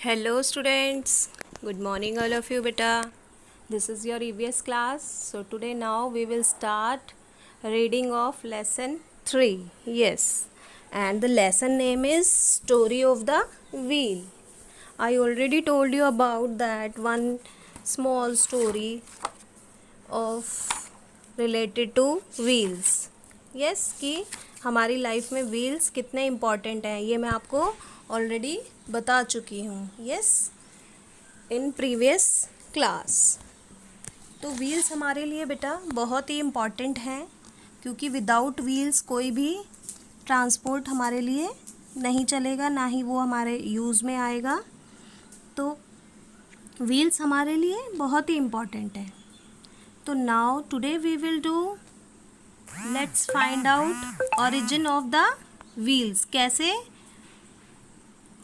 Hello students, good morning all of you beta. This is your EVS class. So today now we will start reading of lesson 3. Yes, and the lesson name is Story of the Wheel. I already told you about that one small story of related to wheels. Yes, कि हमारी life में wheels कितने important हैं ये मैं आपको already बता चुकी हूँ. Yes, in previous class. तो व्हील्स हमारे लिए बेटा बहुत ही इम्पॉर्टेंट हैं क्योंकि विदाउट व्हील्स कोई भी ट्रांसपोर्ट हमारे लिए नहीं चलेगा, ना ही वो हमारे यूज़ में आएगा. तो व्हील्स हमारे लिए बहुत ही इम्पॉर्टेंट है. तो now today we will do, let's find out origin of the wheels. कैसे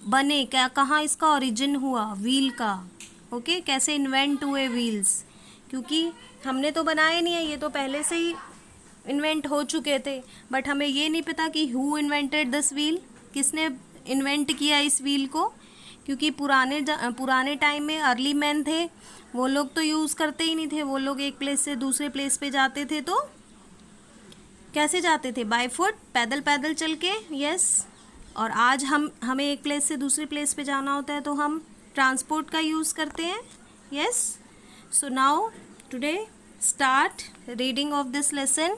बने, क्या कहाँ इसका ओरिजिन हुआ व्हील का. ओके, कैसे इन्वेंट हुए व्हील्स, क्योंकि हमने तो बनाए नहीं है, ये तो पहले से ही इन्वेंट हो चुके थे. बट हमें ये नहीं पता कि हु इन्वेंटेड दिस व्हील, किसने इन्वेंट किया इस व्हील को. क्योंकि पुराने टाइम में अर्ली मैन थे, वो लोग तो यूज़ करते ही नहीं थे. वो लोग एक प्लेस से दूसरे प्लेस पे जाते थे तो कैसे जाते थे, बाय फुट, पैदल पैदल चल के. यस, और आज हमें एक प्लेस से दूसरे प्लेस पे जाना होता है तो हम ट्रांसपोर्ट का यूज़ करते हैं. Yes, so now today start reading of this lesson.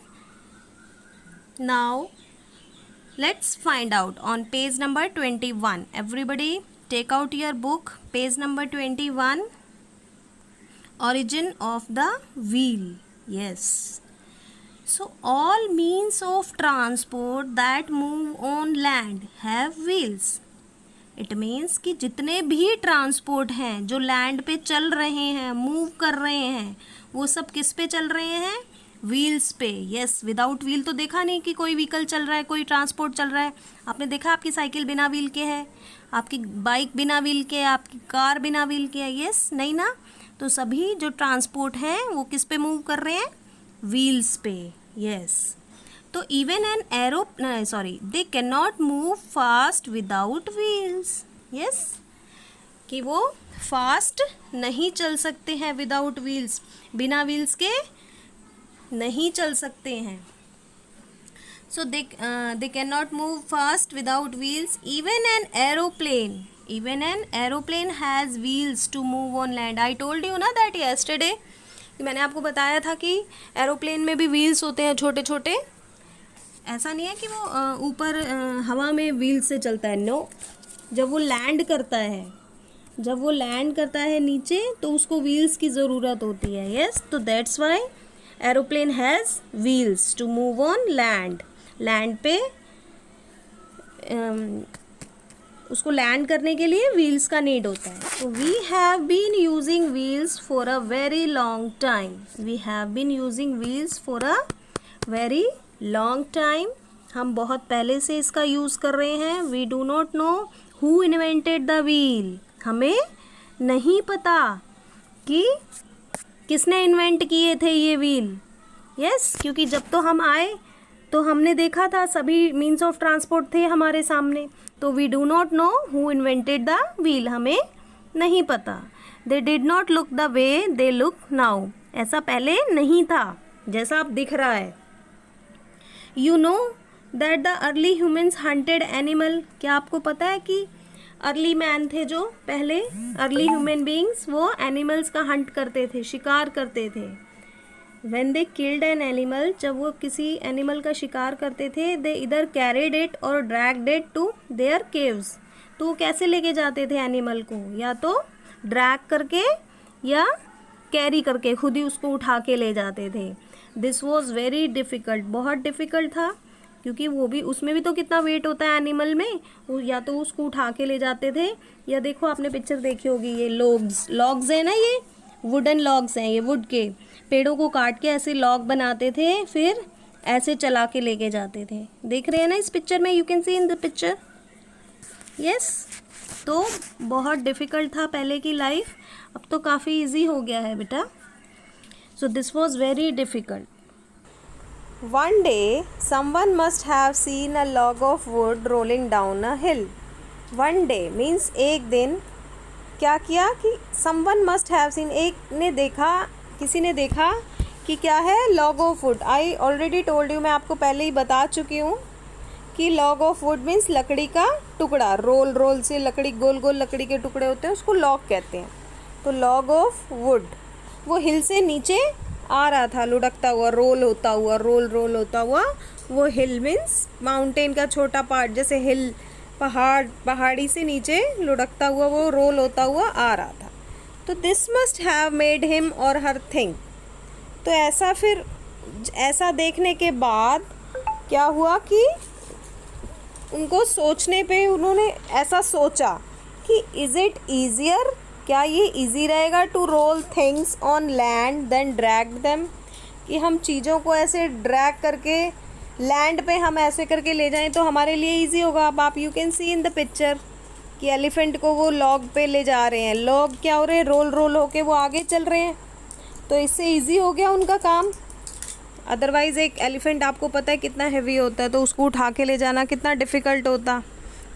Now let's find out on page number 21. Everybody take out your book, page number 21. Origin of the wheel. Yes, so all means of transport that move on land have wheels. It means कि जितने भी transport हैं जो land पे चल रहे हैं, move कर रहे हैं, वो सब किस पे चल रहे हैं, व्हील्स पे. यस, विदाउट व्हील तो देखा नहीं कि कोई व्हीकल चल रहा है, कोई ट्रांसपोर्ट चल रहा है. आपने देखा आपकी साइकिल बिना व्हील के है, आपकी बाइक बिना व्हील के है, आपकी कार बिना व्हील के है. यस, नहीं ना. तो सभी जो ट्रांसपोर्ट हैं वो किस पे मूव कर रहे हैं, व्हील्स पे. यस, तो even an arrow they can not move fast without wheels. Yes, कि वो फास्ट नहीं चल सकते हैं विदाउट व्हील्स, बिना व्हील्स के नहीं चल सकते हैं. So they can not move fast without wheels. Even an aeroplane has wheels to move on land. I told you ना दैट यस्टरडे, मैंने आपको बताया था कि एरोप्लेन में भी व्हील्स होते हैं छोटे छोटे. ऐसा नहीं है कि वो ऊपर हवा में व्हील्स से चलता है. नो, जब वो लैंड करता है नीचे तो उसको व्हील्स की ज़रूरत होती है. यस, तो that's why aeroplane has wheels to move on land. Land पे उसको लैंड करने के लिए व्हील्स का नीड होता है. तो we have been using wheels for a very long time. हम बहुत पहले से इसका यूज़ कर रहे हैं. We do not know who invented the wheel. हमें नहीं पता कि किसने इन्वेंट किए थे ये व्हील. यस, क्योंकि जब तो हम आए तो हमने देखा था सभी मीन्स ऑफ ट्रांसपोर्ट थे हमारे सामने. तो we do not know who invented the wheel, हमें नहीं पता. They did not look the way they look now. ऐसा पहले नहीं था जैसा अब दिख रहा है. You know that the early humans hunted animal. क्या आपको पता है कि अर्ली मैन थे जो पहले, अर्ली ह्यूमन बीइंग्स, वो एनिमल्स का हंट करते थे, शिकार करते थे. When they killed an animal, जब वो किसी एनिमल का शिकार करते थे, दे इधर कैरिड इट और dragged it to their caves. तो वो कैसे लेके जाते थे एनिमल को, या तो ड्रैग करके या कैरी करके, खुद ही उसको उठा के ले जाते थे. दिस वॉज वेरी डिफ़िकल्ट, बहुत डिफ़िकल्ट था, क्योंकि वो भी, उसमें भी तो कितना वेट होता है एनिमल में. या तो उसको उठा के ले जाते थे, या देखो आपने पिक्चर देखी होगी, ये लॉग्स है ना, ये वुडन लॉग्स हैं, ये वुड के पेड़ों को काट के ऐसे लॉग बनाते थे, फिर ऐसे चला के लेके जाते थे. देख रहे हैं ना इस पिक्चर में, you can see in the picture. Yes, तो बहुत डिफ़िकल्ट था पहले की लाइफ, अब तो काफ़ी इजी हो गया है बेटा. So this was very difficult. One day, someone must have seen a log of wood rolling down a hill. One day means एक दिन, क्या किया कि समवन मस्ट हैव सीन, एक ने देखा, किसी ने देखा कि क्या है, log of would. I already told you, मैं आपको पहले ही बता चुकी हूँ कि लॉग ऑफ वुड मीन्स लकड़ी का टुकड़ा। रोल रोल से लकड़ी, गोल गोल लकड़ी के टुकड़े होते हैं, उसको लॉग कहते हैं। तो लॉग ऑफ वुड वो हिल से नीचे आ रहा था, लुढ़कता हुआ, रोल होता हुआ, रोल होता हुआ। वो हिल मीन्स माउंटेन का छोटा पार्ट, जैसे हिल पहाड़ी से नीचे लुढ़कता हुआ, वो रोल होता हुआ आ रहा था। तो this must have made him और हर थिंक। तो ऐसा देखने के बाद क्या हुआ कि उनको सोचने पे उन्होंने ऐसा सोचा कि इज़ इट ईजियर, क्या ये इजी रहेगा to roll things on land then drag them, कि हम चीज़ों को ऐसे ड्रैग करके लैंड पे हम ऐसे करके ले जाएं तो हमारे लिए इजी होगा। अब आप you can see in the picture कि एलिफेंट को वो लॉग पे ले जा रहे हैं, लॉग क्या हो रहे हैं, रोल होके वो आगे चल रहे हैं, तो इससे इजी हो गया उनका काम। अदरवाइज़ एक एलिफेंट आपको पता है कितना हैवी होता है, तो उसको उठा के ले जाना कितना डिफ़िकल्ट होता।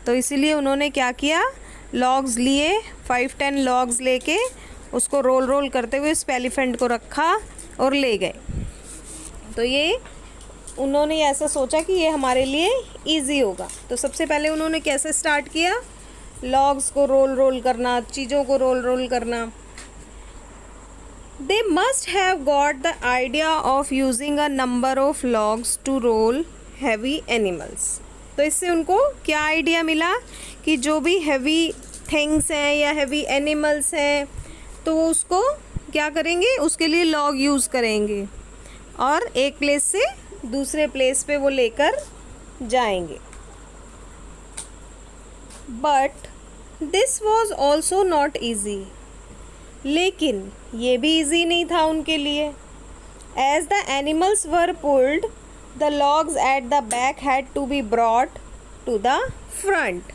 तो इसीलिए उन्होंने क्या किया, लॉग्स लिए, 5-10 लॉग्स लेके उसको रोल करते हुए इस एलिफेंट को रखा और ले गए। तो ये उन्होंने ऐसा सोचा कि ये हमारे लिए इजी होगा। तो सबसे पहले उन्होंने कैसे स्टार्ट किया, लॉग्स को रोल करना, चीज़ों को रोल करना। They must have got the idea of using a number of logs to roll heavy animals. तो इससे उनको क्या आइडिया मिला कि जो भी हैवी थिंग्स हैं या हैवी एनिमल्स हैं तो वो उसको क्या करेंगे, उसके लिए लॉग यूज़ करेंगे और एक प्लेस से दूसरे प्लेस पे वो लेकर जाएंगे। But this was also not easy, लेकिन ये भी इजी नहीं था उनके लिए। As the animals were pulled the logs at the back had to be brought to the front.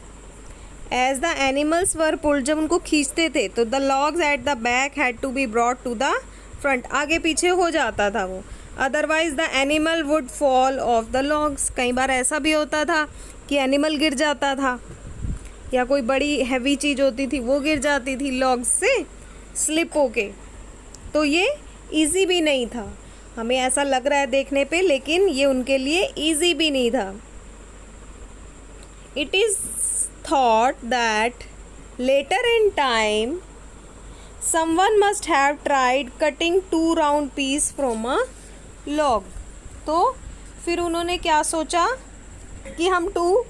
As the animals were pulled, जब उनको खींचते थे तो the logs at the back had to be brought to the front, आगे पीछे हो जाता था वो। Otherwise the animal would fall off the logs. कई बार ऐसा भी होता था कि एनिमल गिर जाता था या कोई बड़ी हैवी चीज़ होती थी वो गिर जाती थी लॉग्स से स्लिप होके। तो ये इजी भी नहीं था, हमें ऐसा लग रहा है देखने पे, लेकिन ये उनके लिए इजी भी नहीं था। It is thought that later in time someone must have tried cutting 2 round piece from a log. तो फिर उन्होंने क्या सोचा कि हम 2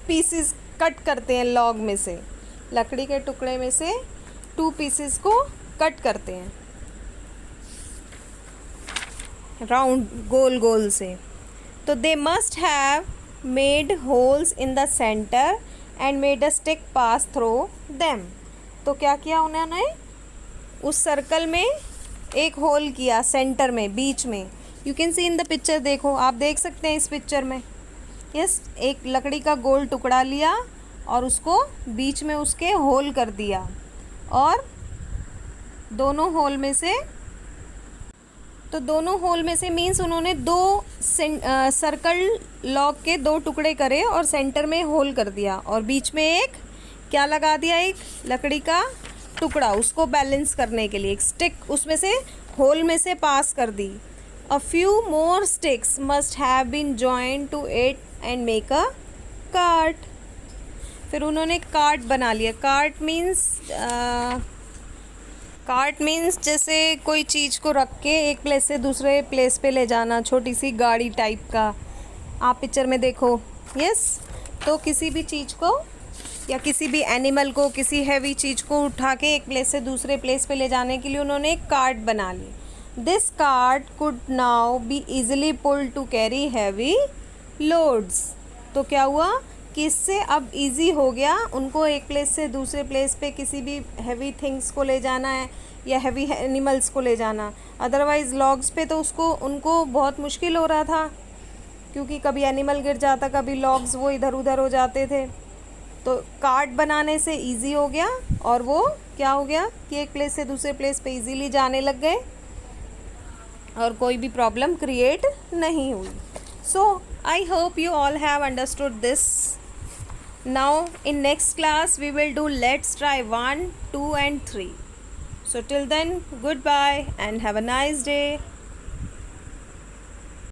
पीसेस कट करते हैं लॉग में से, लकड़ी के टुकड़े में से 2 पीसेस को कट करते हैं राउंड, गोल से। तो they must have made holes in the centre and made a stick pass through them. तो क्या किया उन्होंने, उस सर्कल में एक होल किया सेंटर में, बीच में। You can see in the picture, देखो आप देख सकते हैं इस पिक्चर में। यस, एक लकड़ी का गोल टुकड़ा लिया और उसको बीच में उसके होल कर दिया और दोनों होल में से मीन्स उन्होंने 2 सर्कल लॉग के 2 टुकड़े करे और सेंटर में होल कर दिया और बीच में एक क्या लगा दिया, एक लकड़ी का टुकड़ा, उसको बैलेंस करने के लिए एक स्टिक उसमें से होल में से पास कर दी। A few more sticks must have been joined to it and make a cart. फिर उन्होंने कार्ट बना लिया। कार्ट मीन्स जैसे कोई चीज़ को रख के एक प्लेस से दूसरे प्लेस पे ले जाना, छोटी सी गाड़ी टाइप का। आप पिक्चर में देखो, यस। तो किसी भी चीज़ को या किसी भी एनिमल को, किसी हैवी चीज़ को उठा के एक प्लेस से दूसरे प्लेस पे ले जाने के लिए उन्होंने एक कार्ट बना ली। This cart could now be easily pulled to carry heavy loads. तो क्या हुआ कि इससे अब इजी हो गया उनको एक प्लेस से दूसरे प्लेस पे किसी भी हैवी थिंग्स को ले जाना है या हैवी एनिमल्स को ले जाना। अदरवाइज़ लॉग्स पे तो उनको बहुत मुश्किल हो रहा था, क्योंकि कभी एनिमल गिर जाता, कभी लॉग्स वो इधर उधर हो जाते थे। तो कार्ट बनाने से इजी हो गया और वो क्या हो गया कि एक प्लेस से दूसरे प्लेस पे इजीली जाने लग गए और कोई भी प्रॉब्लम क्रिएट नहीं हुई। So I hope you all have understood this Now in next class we will do let's try 1, 2 and 3. So till then, goodbye and have a nice day.